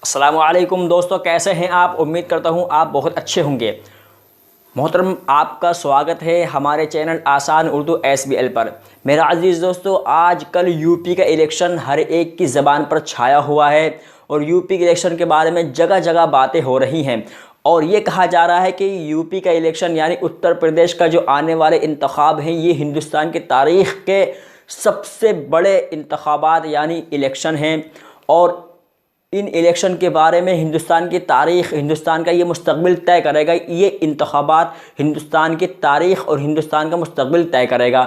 अस्सलामुअलैकुम दोस्तों, कैसे हैं आप। उम्मीद करता हूं आप बहुत अच्छे होंगे। मोहतरम, आपका स्वागत है हमारे चैनल आसान उर्दू SBL पर। मेरा अजीज़ दोस्तों, आजकल यूपी का इलेक्शन हर एक की ज़बान पर छाया हुआ है और यूपी के इलेक्शन के बारे में जगह जगह बातें हो रही हैं और ये कहा जा रहा है कि यूपी का इलेक्शन यानी उत्तर प्रदेश का जो आने वाले इंतखाब हैं, ये हिंदुस्तान की तारीख़ के सबसे बड़े इंतखाबात यानी इलेक्शन हैं और इन इलेक्शन के बारे में हिंदुस्तान की तारीख़, हिंदुस्तान का ये मुस्तक़बिल तय करेगा। ये इंतखाबात हिंदुस्तान की तारीख़ और हिंदुस्तान का मुस्तक़बिल तय करेगा।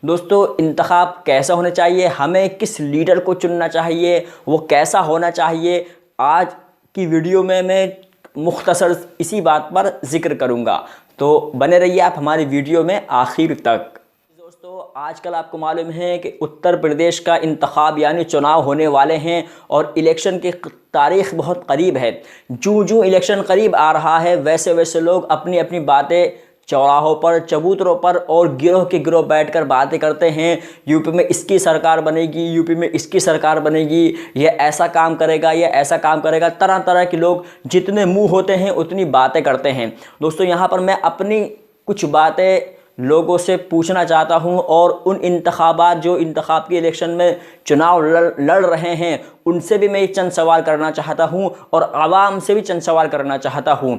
दोस्तों, इंतखाब कैसा होना चाहिए, हमें किस लीडर को चुनना चाहिए, वो कैसा होना चाहिए, आज की वीडियो में मैं मुख्तसर इसी बात पर ज़िक्र करूँगा। तो बने रहिए आप हमारी वीडियो में आखिर तक। दोस्तों, आजकल आपको मालूम है कि उत्तर प्रदेश का इंतखाब यानी चुनाव होने वाले हैं और इलेक्शन की तारीख़ बहुत करीब है। जूँ इलेक्शन करीब आ रहा है वैसे वैसे लोग अपनी अपनी बातें चौराहों पर, चबूतरों पर और गिरोह के गिरोह बैठकर बातें करते हैं। यूपी में इसकी सरकार बनेगी, यूपी में इसकी सरकार बनेगी, ये ऐसा काम करेगा, ये ऐसा काम करेगा। तरह तरह के लोग जितने मुँह होते हैं उतनी बातें करते हैं। दोस्तों, यहाँ पर मैं अपनी कुछ बातें लोगों से पूछना चाहता हूं और उन इंतखाबात जो इंतखाब के इलेक्शन में चुनाव लड़ रहे हैं उनसे भी मैं चंद सवाल करना चाहता हूं और आवाम से भी चंद सवाल करना चाहता हूं।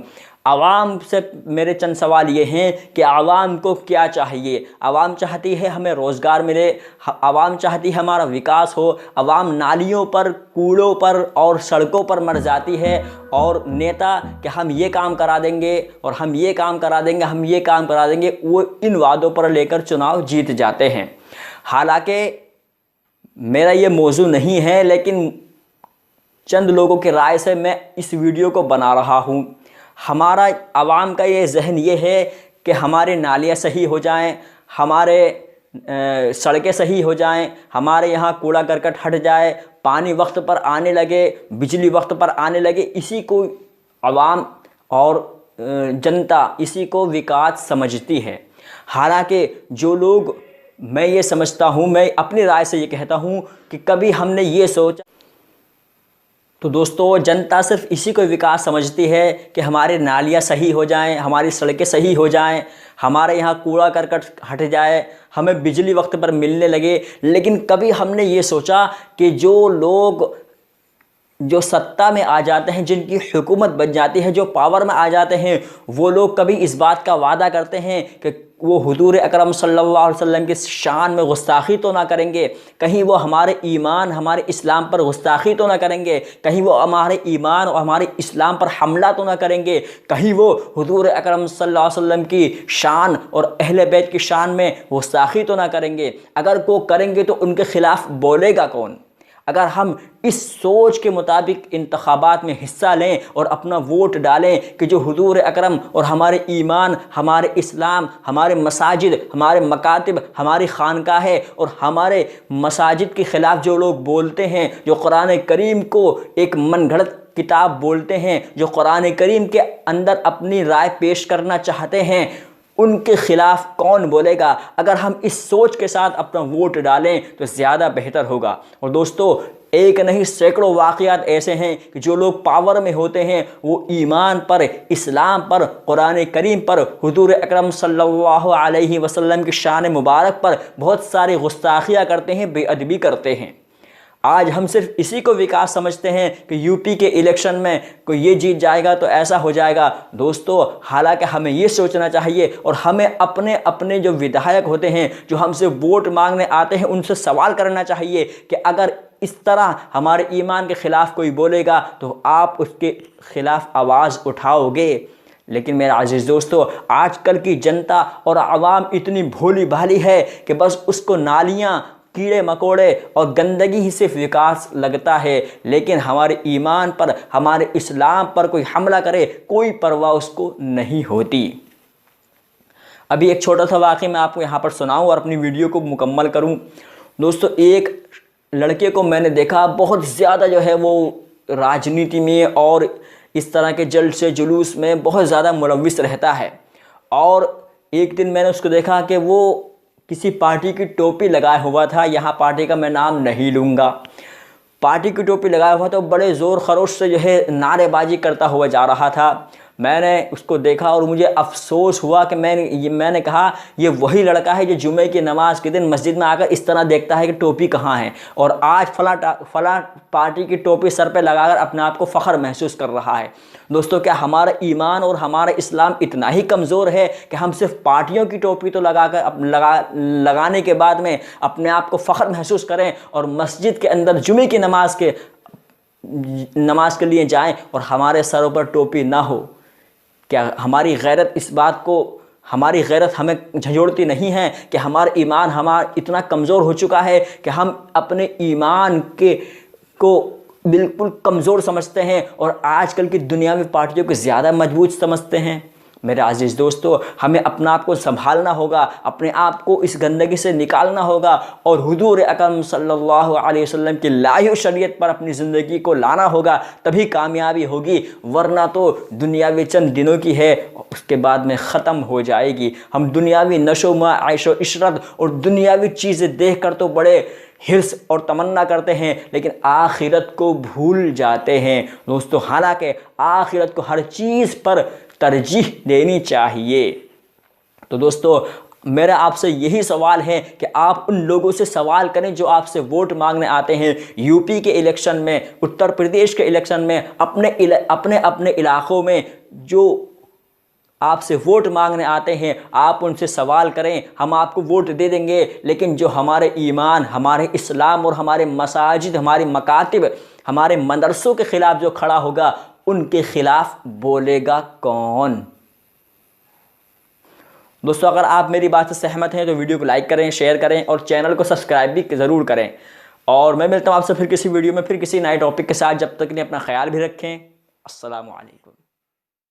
आवाम से मेरे चंद सवाल ये हैं कि आवाम को क्या चाहिए। आवाम चाहती है हमें रोज़गार मिले, आवाम चाहती है हमारा विकास हो। आवाम नालियों पर, कूड़ों पर और सड़कों पर मर जाती है और नेता कि हम ये काम करा देंगे और हम ये काम करा देंगे, हम ये काम करा देंगे, वो इन वादों पर लेकर चुनाव जीत जाते हैं। हालांकि मेरा ये मौजू नहीं है, लेकिन चंद लोगों की राय से मैं इस वीडियो को बना रहा हूँ। हमारा आवाम का ये जहन ये है कि हमारे नालियाँ सही हो जाएं, हमारे सड़कें सही हो जाएं, हमारे यहाँ कूड़ा करकट हट जाए, पानी वक्त पर आने लगे, बिजली वक्त पर आने लगे। इसी को आवाम और जनता इसी को विकास समझती है। हालांकि जो लोग, मैं ये समझता हूँ, मैं अपनी राय से ये कहता हूँ कि कभी हमने ये सोचा। तो दोस्तों, जनता सिर्फ इसी को विकास समझती है कि हमारे नालियाँ सही हो जाएं, हमारी सड़कें सही हो जाएं, हमारे यहाँ कूड़ा करकट हट जाए, हमें बिजली वक्त पर मिलने लगे। लेकिन कभी हमने ये सोचा कि जो लोग जो सत्ता में आ जाते हैं, जिनकी हुकूमत बन जाती है, जो पावर में आ जाते हैं, वो लोग कभी इस बात का वादा करते हैं कि वो हुजूर अकरम सल्लल्लाहु अलैहि वसल्लम की शान में गुस्ताखी तो ना करेंगे, कहीं वो हमारे ईमान, हमारे इस्लाम पर गुस्ताखी तो ना करेंगे, कहीं वो हमारे ईमान और हमारे इस्लाम पर हमला तो ना करेंगे, कहीं वो हुजूर अकरम सल्लल्लाहु अलैहि वसल्लम की शान और अहले बैत की शान में गुस्ताखी तो ना करेंगे। अगर वो करेंगे तो उनके ख़िलाफ़ बोलेगा कौन। अगर हम इस सोच के मुताबिक इंतखाबात में हिस्सा लें और अपना वोट डालें कि जो हुजूर अकरम और हमारे ईमान, हमारे इस्लाम, हमारे मसाजिद, हमारे मकातिब, हमारी खानकाहें और हमारे मसाजिद के ख़िलाफ़ जो लोग बोलते हैं, जो कुरान करीम को एक मनगढ़ंत किताब बोलते हैं, जो कुरान करीम के अंदर अपनी राय पेश करना चाहते हैं, उनके ख़िलाफ़ कौन बोलेगा। अगर हम इस सोच के साथ अपना वोट डालें तो ज़्यादा बेहतर होगा। और दोस्तों, एक नहीं सैकड़ों वाक़यात ऐसे हैं कि जो लोग पावर में होते हैं वो ईमान पर, इस्लाम पर, कुरान करीम पर, हुजूर अकरम सल्लल्लाहु अलैहि वसल्लम की शान मुबारक पर बहुत सारी गुस्ताखियाँ करते हैं, बेअदबी करते हैं। आज हम सिर्फ इसी को विकास समझते हैं कि यूपी के इलेक्शन में कोई ये जीत जाएगा तो ऐसा हो जाएगा। दोस्तों, हालांकि हमें ये सोचना चाहिए और हमें अपने अपने जो विधायक होते हैं, जो हमसे वोट मांगने आते हैं, उनसे सवाल करना चाहिए कि अगर इस तरह हमारे ईमान के ख़िलाफ़ कोई बोलेगा तो आप उसके ख़िलाफ़ आवाज़ उठाओगे। लेकिन मेरा अजीज़ दोस्तों, आजकल की जनता और आवाम इतनी भोली भाली है कि बस उसको नालियाँ, कीड़े मकोड़े और गंदगी ही सिर्फ विकास लगता है, लेकिन हमारे ईमान पर, हमारे इस्लाम पर कोई हमला करे, कोई परवाह उसको नहीं होती। अभी एक छोटा सा वाक़या मैं आपको यहाँ पर सुनाऊँ और अपनी वीडियो को मुकम्मल करूँ। दोस्तों, एक लड़के को मैंने देखा बहुत ज़्यादा जो है वो राजनीति में और इस तरह के जलसे जुलूस में बहुत ज़्यादा मुलव्विस रहता है। और एक दिन मैंने उसको देखा कि वो किसी पार्टी की टोपी लगाए हुआ था। यहाँ पार्टी का मैं नाम नहीं लूँगा। पार्टी की टोपी लगाया हुआ था, तो बड़े ज़ोर खरोश से जो है नारेबाजी करता हुआ जा रहा था। मैंने उसको देखा और मुझे अफसोस हुआ कि मैंने कहा ये वही लड़का है जो जुमे की नमाज के दिन मस्जिद में आकर इस तरह देखता है कि टोपी कहाँ है, और आज फला पार्टी की टोपी सर पे लगाकर अपने आप को फ़ख्र महसूस कर रहा है। दोस्तों, क्या हमारा ईमान और हमारा इस्लाम इतना ही कमज़ोर है कि हम सिर्फ पार्टियों की टोपी तो लगाने के बाद में अपने आप को फ़ख्र महसूस करें और मस्जिद के अंदर जुमे की नमाज के लिए जाएं और हमारे सरों पर टोपी ना हो? क्या हमारी गैरत हमारी गैरत हमें झंझोड़ती नहीं है कि हमारा ईमान इतना कमज़ोर हो चुका है कि हम अपने ईमान को बिल्कुल कमज़ोर समझते हैं और आजकल की दुनिया में पार्टियों को ज़्यादा मजबूत समझते हैं? मेरे अजीज़ दोस्तों, हमें अपना आप को संभालना होगा, अपने आप को इस गंदगी से निकालना होगा और हुजूर अकरम सल्लल्लाहु अलैहि वसल्लम की लाई हुई शरीयत पर अपनी ज़िंदगी को लाना होगा, तभी कामयाबी होगी। वरना तो दुनियावी चंद दिनों की है, उसके बाद में ख़त्म हो जाएगी। हम दुनियावी नशो में आयशो इशरत और दुनियावी चीज़ें देख कर तो बड़े हिर्स और तमन्ना करते हैं, लेकिन आखिरत को भूल जाते हैं। दोस्तों, हालांकि आखिरत को हर चीज़ पर तरजीह देनी चाहिए। तो दोस्तों, मेरा आपसे यही सवाल है कि आप उन लोगों से सवाल करें जो आपसे वोट मांगने आते हैं। यूपी के इलेक्शन में, उत्तर प्रदेश के इलेक्शन में, अपने इलाक़ों में जो आपसे वोट मांगने आते हैं, आप उनसे सवाल करें। हम आपको वोट दे देंगे, लेकिन जो हमारे ईमान, हमारे इस्लाम और हमारे मसाजिद, हमारी मकातिब, हमारे मदरसों के ख़िलाफ़ जो खड़ा होगा, उनके ख़िलाफ़ बोलेगा कौन? दोस्तों, अगर आप मेरी बात से सहमत हैं तो वीडियो को लाइक करें, शेयर करें और चैनल को सब्सक्राइब भी ज़रूर करें। और मैं मिलता हूँ आपसे फिर किसी वीडियो में, फिर किसी नए टॉपिक के साथ। जब तक के लिए अपना ख्याल भी रखें। अस्सलामु अलैकुम।